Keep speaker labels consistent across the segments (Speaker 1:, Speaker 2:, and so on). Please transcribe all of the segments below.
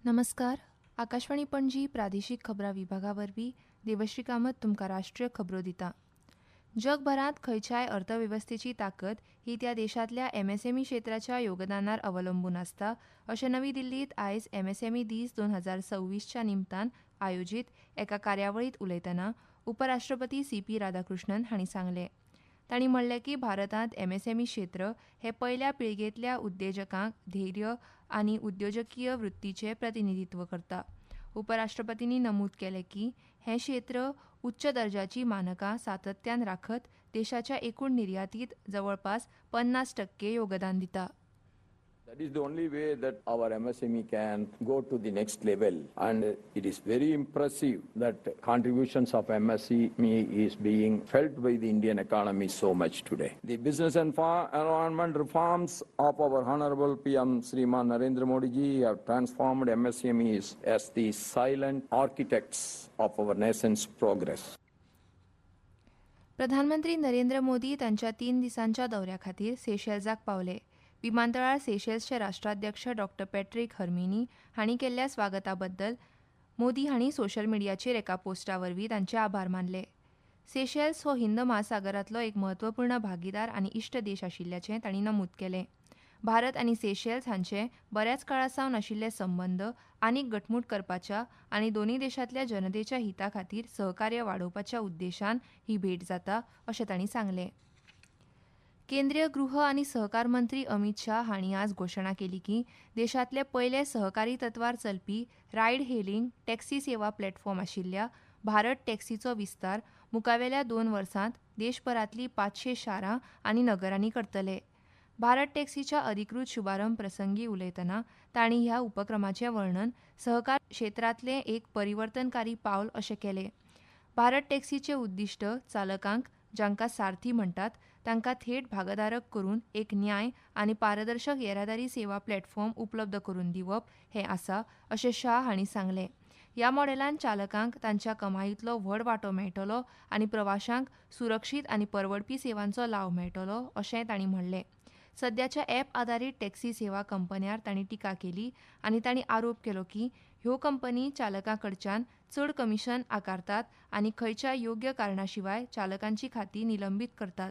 Speaker 1: नमस्कार. आकाशवाणी पणजी प्रादेशीक खबरां विभागावरवीं देवश्री कामत तुमकां राष्ट्रीय खबरो दिता. जगभरांत खंयच्याय अर्थवेवस्थेची ताकद ही त्या देशांतल्या एमएसएमई क्षेत्राच्या योगदानार अवलंबून आसता, अशें नवी दिल्लींत आयज एमएसएमई दीस 2026च्या निमतान आयोजीत एका कार्यावळींत उलयतना उपराष्ट्रपती सीपी राधाकृष्णन हांणी सांगलें. तांणी म्हणलें की भारतांत एमएसएमई क्षेत्र हे पयल्या पिळगेंतल्या उद्देजकांक धैर्य आनी उद्योजकीय वृत्तीचें प्रतिनिधित्व करता. उपराष्ट्रपतींनी नमूद केलें की हें क्षेत्र उच्च दर्जाची मानकां सातत्यान राखत देशाच्या एकूण निर्यातीत जवळपास 50% योगदान दिता.
Speaker 2: That is the only way that our MSME can go to the next level, and it is very impressive that contributions of MSME is being felt by the Indian economy so much today. The business and environment reforms of our Honorable PM Shriman Narendra Modi ji have transformed MSMEs as the silent architects of our nation's progress.
Speaker 1: प्रधानमंत्री नरेंद्र मोदी तांच्या 3 दिसांच्या दौऱ्या खातीर सेशेल्साक पावले. विमानतळार सेशेल्सचे राष्ट्राध्यक्ष डॉ. Patrick Herminie हांणी केल्ल्या स्वागता बद्दल मोदी हांणी सोशल मिडियाचेर एका पोस्टा वरवीं तांचे आभार मानले. सेशेल्स हो हिंद महासागरांतलो एक म्हत्वपूर्ण भागीदार आनी इश्ट देश आशिल्ल्याचें तांणी नमूद केलें. भारत आनी सेशेल्स हांचे बऱ्याच काळा सावन आशिल्ले संबंद आनीक घटमूट करपाच्या आनी दोनूय देशांतल्या जनतेच्या हिता खातीर सहकार्य वाडोवपाच्या उद्देशान ही भेट जाता, अशें तांणी सांगलें. केंद्रीय गृह आनी सहकार मंत्री अमित शाह हांणी आज घोशणा केली की देशांतले पयले सहकारी तत्वार चलपी रायड हेलिंग टॅक्सी सेवा प्लॅटफॉर्म आशिल्ल्या भारत टॅक्सीचो विस्तार मुखावेल्या 2 वर्सांत देशभरांतली 500 शारां आनी नगरांनी करतले. भारत टॅक्सीच्या अधिकृत शुभारंभ प्रसंगी उलयतना तांणी ह्या उपक्रमाचें वर्णन सहकार क्षेत्रांतलें एक परिवर्तनकारी पावल अशें केलें. भारत टॅक्सीचें उद्दिश्ट चालकांक, जांकां सारथी म्हणटात, तांकां थेट भागधारक करून एक न्याय आनी पारदर्शक येरादारी सेवा प्लॅटफॉर्म उपलब्ध करून दिवप हें आसा, अशें शाह हांणी सांगलें. ह्या मॉडेलान चालकांक तांच्या कमाईतलो व्हड वांटो मेळटलो आनी प्रवाशांक सुरक्षीत आनी परवडपी सेवांचो लाव मेळटलो, अशेंय तांणी म्हणलें. सद्याच्या ॲप आदारीत टॅक्सी सेवा कंपन्यार तांणी टिका केली आनी तांणी आरोप केलो की ह्यो कंपनी चालकां कडच्यान चड कमिशन आकारतात आनी खंयच्या योग्य कारणां शिवाय चालकांची खातीं निलंबीत करतात.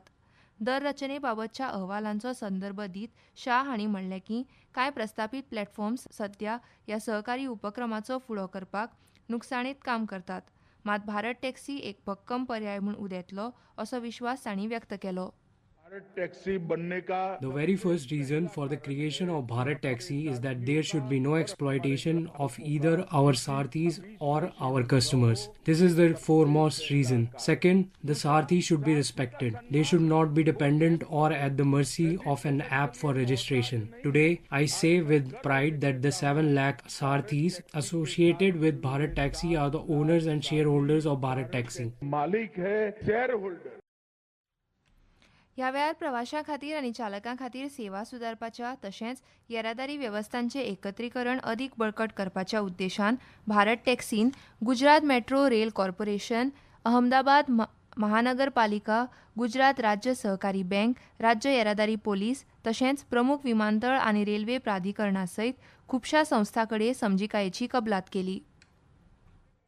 Speaker 1: दर रचने बाबतच्या अहवालांचो संदर्भ दीत शाह हांणी म्हणलें की कांय प्रस्थापीत प्लॅटफॉर्म्स सध्या ह्या सहकारी उपक्रमाचो फुडो करपाक नुकसाणीत काम करतात, मात भारत टॅक्सी एक भक्कम पर्याय म्हूण उदेतलो, असो विश्वास तांणी व्यक्त केलो.
Speaker 3: The very first reason for the creation of Bharat Taxi is that there should be no exploitation of either our Sarthis or our customers. This is the foremost reason. Second, the Sarthi should be respected. They should not be dependent or at the mercy of an app for registration. Today, I say with pride that the 7 lakh Sarthis associated with Bharat Taxi are the owners and shareholders of Bharat Taxi.
Speaker 4: मालिक है shareholder.
Speaker 1: ह्या वेळार प्रवाशां खातीर आनी चालकां खातीर सेवा सुदारपाच्या तशेंच येरादारी वेवस्थांचें एकत्रीकरण अदीक बळकट करपाच्या उद्देशान भारत टॅक्सीन Gujarat metro rail corporation, Ahmedabad महानगरपालिका, गुजरात राज्य सहकारी बँक, राज्य येरादारी पोलीस तशेंच प्रमुख विमानतळ आनी रेल्वे प्राधिकरणा सयत खुबशा संस्थांकडे समजिकायेची कबलात केली.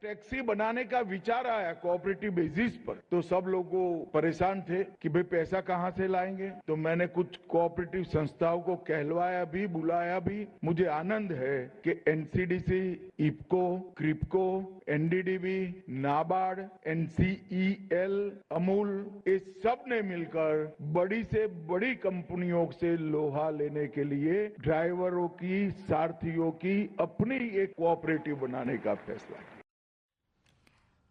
Speaker 4: टैक्सी बनाने का विचार आया कोऑपरेटिव बेसिस पर, तो सब लोग परेशान थे कि भाई पैसा कहां से लाएंगे. तो मैंने कुछ कोऑपरेटिव संस्थाओं को कहलवाया भी, बुलाया भी. मुझे आनंद है कि NCDC, IFFCO, KRIBHCO, NDDB, NABARD, NCEL, Amul, ये सब ने मिलकर बड़ी से बड़ी कंपनियों से लोहा लेने के लिए ड्राइवरों की, सारथियों की अपनी एक कोऑपरेटिव बनाने का फैसला किया.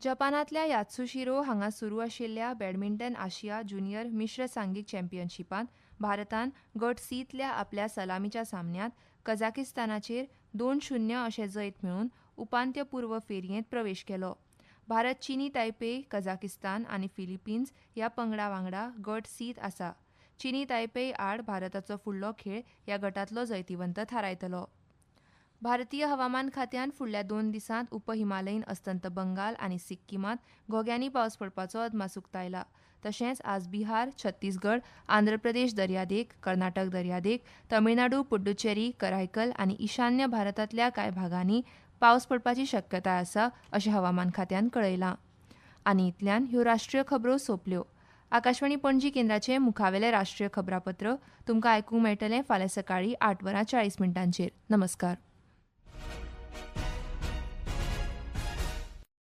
Speaker 1: जपानांतल्या यात्सुशिरो हांगा सुरू आशिल्ल्या बॅडमिंटन आशिया ज्युनियर मिश्र सांघीक चॅम्पियनशिपांत भारतान गट सींतल्या आपल्या सलामीच्या सामन्यांत कझाकिस्तानाचेर 2-0 अशें जैत मेळोवन उपांत्यपूर्व फेरयेंत प्रवेश केलो. भारत चीनी तायपेय, कझाकिस्तान आनी फिलिपिन्स ह्या पंगडा वांगडा गट सींत आसा. चीनी तायपेय आड भारताचो फुडलो खेळ ह्या गटांतलो जैतिवंत थारायतलो. भारतीय हवामान खात्यान फुडल्या 2 दिसांत उपहिमालयीन अस्तंत बंगाल आनी सिक्कीमांत घोग्यांनी पावस पडपाचो अदमास उक्तायला. तशेंच आज बिहार, छत्तीसगड, आंध्र प्रदेश दर्यादेग, कर्नाटक दर्यादेग, तमिळनाडू, पुडुचेरी, करायकल आनी ईशान्य भारतांतल्या कांय भागांनी पावस पडपाची शक्यताय आसा अशें हवामान खात्यान कळयलां. आनी इतल्यान ह्यो राष्ट्रीय खबरो सोंपल्यो. आकाशवाणी पणजी केंद्राचें मुखावेलें राष्ट्रीय खबरापत्र तुमकां आयकूंक मेळटलें फाल्यां सकाळीं 8:40 नमस्कार.